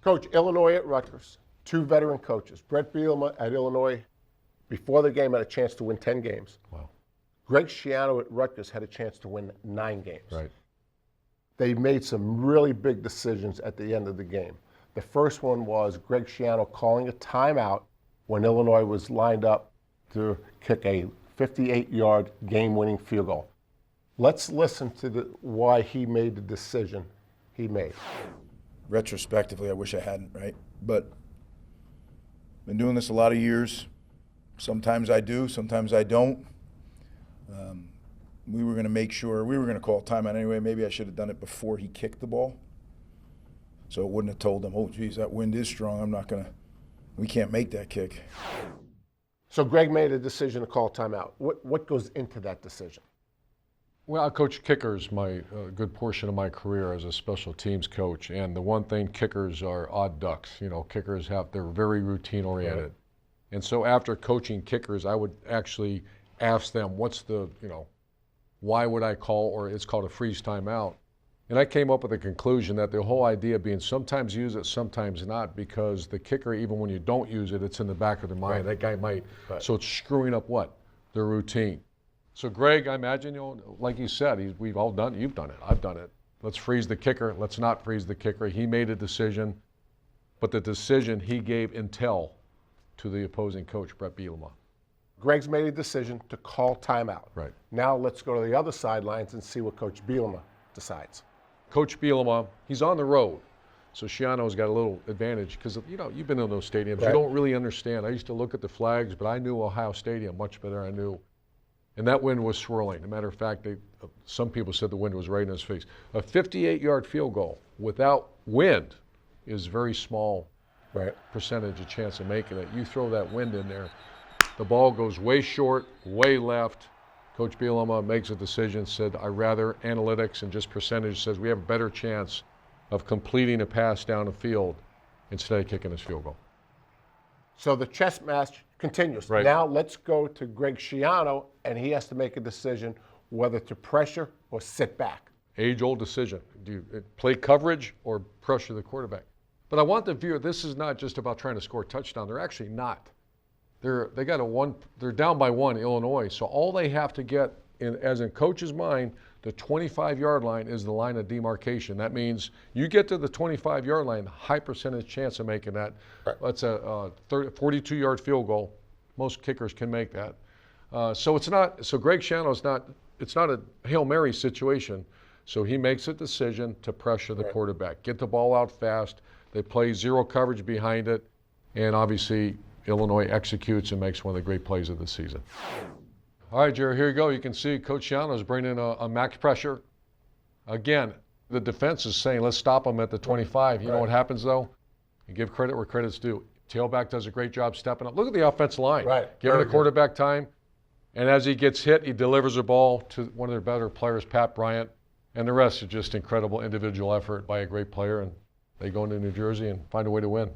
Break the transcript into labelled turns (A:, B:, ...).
A: Coach, Illinois at Rutgers, two veteran coaches. Bret Bielema at Illinois, before the game, had a chance to win 10 games.
B: Wow.
A: Greg Schiano at Rutgers had a chance to win 9 games.
B: Right.
A: They made some really big decisions at the end of the game. The first one was Greg Schiano calling a timeout when Illinois was lined up to kick a 58-yard game-winning field goal. Let's listen to why he made the decision he made.
C: Retrospectively, I wish I hadn't, right? But been doing this a lot of years. Sometimes I do, sometimes I don't. We were going to make sure, we were going to call timeout anyway. Maybe I should have done it before he kicked the ball. So it wouldn't have told them, oh, geez, that wind is strong. We can't make that kick.
A: So Greg made a decision to call timeout. What goes into that decision?
B: Well, I coached kickers a good portion of my career as a special teams coach, and the one thing, kickers are odd ducks. You know, kickers they're very routine oriented. Right. And so after coaching kickers, I would actually ask them, why would I call, or it's called a freeze timeout. And I came up with a conclusion that the whole idea being sometimes use it, sometimes not, because the kicker, even when you don't use it, it's in the back of their mind. Right. That guy might. Right. So it's screwing up what? Their routine. So Greg, I imagine, like you said, we've all done it. You've done it. I've done it. Let's freeze the kicker. Let's not freeze the kicker. He made a decision, but the decision he gave intel to the opposing coach, Bret Bielema.
A: Greg's made a decision to call timeout.
B: Right.
A: Now let's go to the other sidelines and see what Coach Bielema decides.
B: Coach Bielema, he's on the road, so Schiano's got a little advantage because, you've been in those stadiums. Right. You don't really understand. I used to look at the flags, but I knew Ohio Stadium much better than I knew. And that wind was swirling. As a matter of fact, some people said the wind was right in his face. A 58-yard field goal without wind is very small percentage of chance of making it. You throw that wind in there, the ball goes way short, way left. Coach Bielema makes a decision, said, I rather analytics and just percentage says we have a better chance of completing a pass down the field instead of kicking this field goal.
A: So the chess match continues.
B: Right.
A: Now let's go to Greg Schiano, and he has to make a decision whether to pressure or sit back.
B: Age-old decision. Do you play coverage or pressure the quarterback? But I want the viewer, this is not just about trying to score a touchdown. They're actually not. They're down by 1, Illinois, so all they have to get, as in coach's mind, the 25-yard line is the line of demarcation. That means you get to the 25-yard line, high percentage chance of making that. Right. That's a 42-yard field goal. Most kickers can make that. So Greg Schiano it's not a Hail Mary situation. So he makes a decision to pressure the quarterback, get the ball out fast. They play zero coverage behind it, and obviously Illinois executes and makes one of the great plays of the season. All right, Jerry, here you go. You can see Coach Schiano is bringing a max pressure. Again, the defense is saying, let's stop him at the 25. You know what happens, though? You give credit where credit's due. Tailback does a great job stepping up. Look at the offensive line.
A: Right.
B: Giving the quarterback time. And as he gets hit, he delivers a ball to one of their better players, Pat Bryant. And the rest is just incredible individual effort by a great player. And they go into New Jersey and find a way to win.